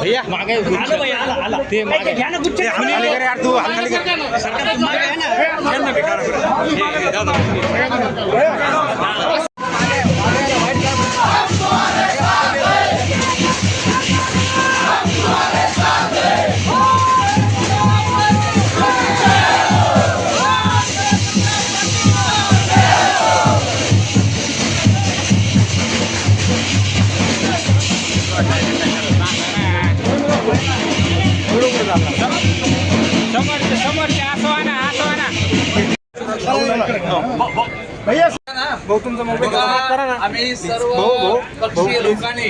भैया मागे ते मागे घ्या ना गुच्छ खाली करे यार तू खाली कर सरकार तुम मागे है ना बेकार आम्ही सर्व पक्षीय लोकांनी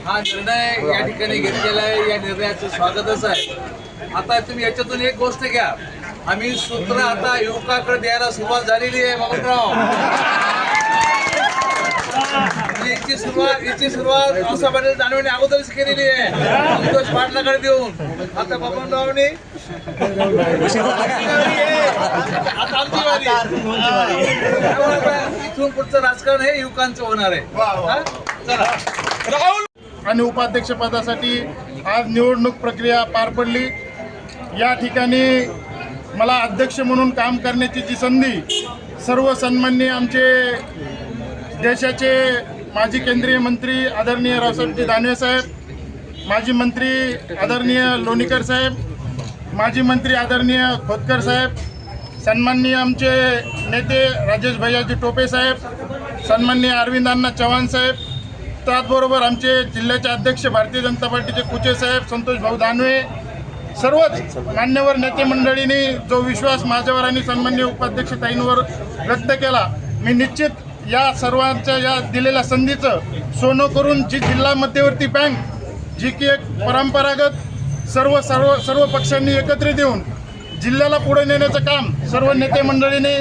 हा निर्णय या ठिकाणी घेतलेला आहे. या निर्णयाचं स्वागतच आहे. आता तुम्ही याच्यातून एक गोष्ट घ्या, आम्ही सूत्र आता युवकाकडे द्यायला सुरुवात झालेली आहे. बबनराव, याची सुरुवात आसाबाई दानवेने अगोदरच केलेली आहे, संतोष पाटलाकडे देऊन. आता बबनरावने आता आमची वारी. इथून पुढचं राजकारण हे युवकांचं होणार आहे. राहुल आणि उपाध्यक्ष पदासाठी आज निवडणूक प्रक्रिया पार पडली. या ठिकाणी मला अध्यक्ष म्हणून काम करण्याची जी संधी, सर्व सन्माननीय आमचे देशाचे माजी केंद्रीय मंत्री आदरणीय रावसाहेबजी दानवे साहेब, माजी मंत्री आदरणीय लोणीकर साहेब, माजी मंत्री आदरणीय खोतकर साहेब, सन्माननीय आमचे नेते राजेश भैयाजी टोपे साहेब, सन्माननीय अरविंदांना चव्हाण साहेब, त्याचबरोबर आमचे जिल्ह्याचे अध्यक्ष भारतीय जनता पार्टीचे कुचे साहेब, संतोष भाऊ दानवे, सर्वच मान्यवर नेते मंडळींनी जो विश्वास माझ्यावर आणि सन्माननीय उपाध्यक्ष ताईंवर व्यक्त केला, मी निश्चित या सर्वांच्या या दिलेल्या संधीचं सोनं करून जी जिल्हा मध्यवर्ती बँक, जी की एक परंपरागत सर्व पक्षांनी एकत्रित येऊन जिल्ह्याला पुढे नेण्याचं काम सर्व नेते मंडळींनी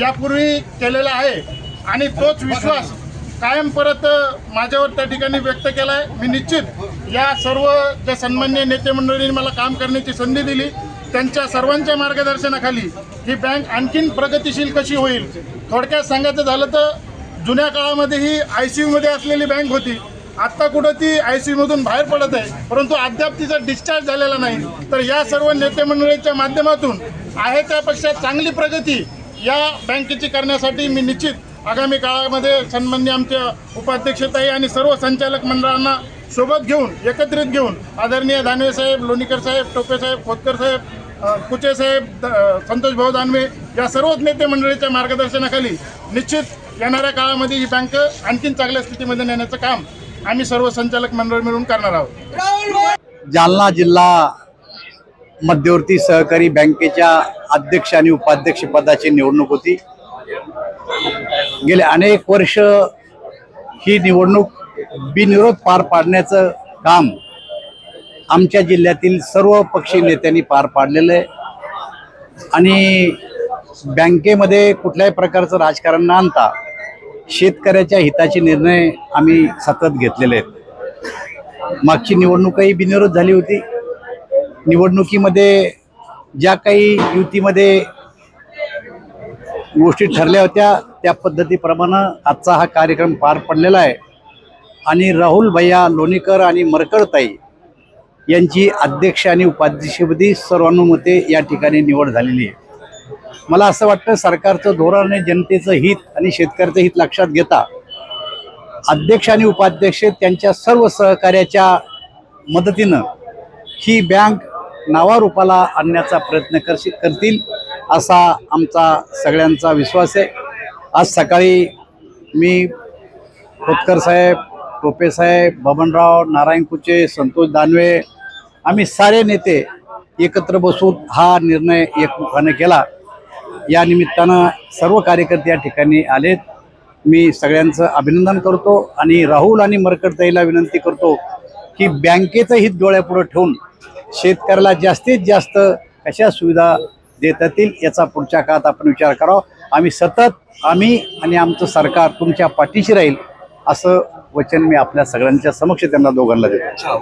यापूर्वी केलेलं आहे आणि तोच विश्वास कायम परत माझ्यावर त्या ठिकाणी व्यक्त केला आहे. मी निश्चित या सर्व ज्या सन्माननीय नेते मंडळींनी मला काम करण्याची संधी दिली, त्यांच्या सर्वांच्या मार्गदर्शनाखाली ही बँक आणखीन प्रगतिशील कशी होईल. थोडक्यात सांगायचं झालं तर जुन्या काळामध्ये ही ICUमध्ये असलेली बँक होती. आत्ता कुठं ती ICUमधून बाहेर पडत आहे, परंतु अद्याप तिचा डिस्चार्ज झालेला नाही. तर या सर्व नेते मंडळींच्या माध्यमातून आहे त्यापेक्षा चांगली प्रगती या बँकेची करण्यासाठी मी निश्चित आगामी काळामध्ये सन्माननीय आमच्या उपाध्यक्षताई आणि सर्व संचालक मंडळांना सोबत घेऊन, एकत्रित घेऊन आदरणीय दानवे साहेब, लोणीकर साहेब, टोपे साहेब, खोतकर साहेब, कुचे साहेब, संतोष भाऊ दानवे या सर्वच नेते मंडळीच्या मार्गदर्शनाखाली निश्चित येणाऱ्या काळामध्ये ही बँक आणखीन चांगल्या स्थितीमध्ये नेण्याचं काम आम्ही सर्व संचालक मंडळ मिळून करणार आहोत. जालना जिल्हा मध्यवर्ती सहकारी बँकेच्या अध्यक्ष आणि उपाध्यक्ष पदाची निवडणूक होती. गेले अनेक वर्ष ही निवडणूक बिनविरोध पार पाडण्याचं काम आमच्या जिल्ह्यातील सर्व पक्षीय नेत्यांनी पार पाडलेलं आहे आणि बँकेमध्ये कुठल्याही प्रकारचं राजकारण न आणता शेतकऱ्याच्या हिताचे निर्णय आम्ही सतत घेतलेले आहेत. मागची निवडणूकही बिनविरोध झाली होती. निवडणुकीमध्ये ज्या काही युतीमध्ये गोष्टी ठरल्या होत्या त्या पद्धतीप्रमाणे आजचा हा कार्यक्रम पार पडलेला आहे आणि राहुल भैया लोणीकर आणि मरकळताई यांची अध्यक्ष आणि उपाध्यक्षपदी सर्वानुमते या ठिकाणी निवड झालेली आहे. मला असं वाटतं सरकारचं धोरण आणि जनतेचं हित आणि शेतकऱ्याचं हित लक्षात घेता अध्यक्ष आणि उपाध्यक्ष त्यांच्या सर्व सहकार्याच्या मदतीनं ही बँक नावारूपाला आणण्याचा प्रयत्न करतील असा आमचा सगळ्यांचा विश्वास आहे. आज सकाळी मी खोतकर साहेब, टोपे साहेब, बबनराव, नारायण कुचे, संतोष दानवे आम्ही सारे नेते एकत्र बसून हा निर्णय एकमुखाने केला. या निमित्तानं सर्व कार्यकर्ते या ठिकाणी आलेत. मी सगळ्यांचं अभिनंदन करतो आणि राहुल आणि मरकळताईला विनंती करतो की बँकेचं हित डोळ्यापुढे ठेवून शेतकऱ्याला जास्तीत जास्त कशा सुविधा देता येतील याचा पुढच्या काळात आपण विचार करावा. आम्ही आणि आमचं सरकार तुमच्या पाठीशी राहील असं वचन मी आपल्या सगळ्यांच्या समक्ष त्यांना दोघांना देतो.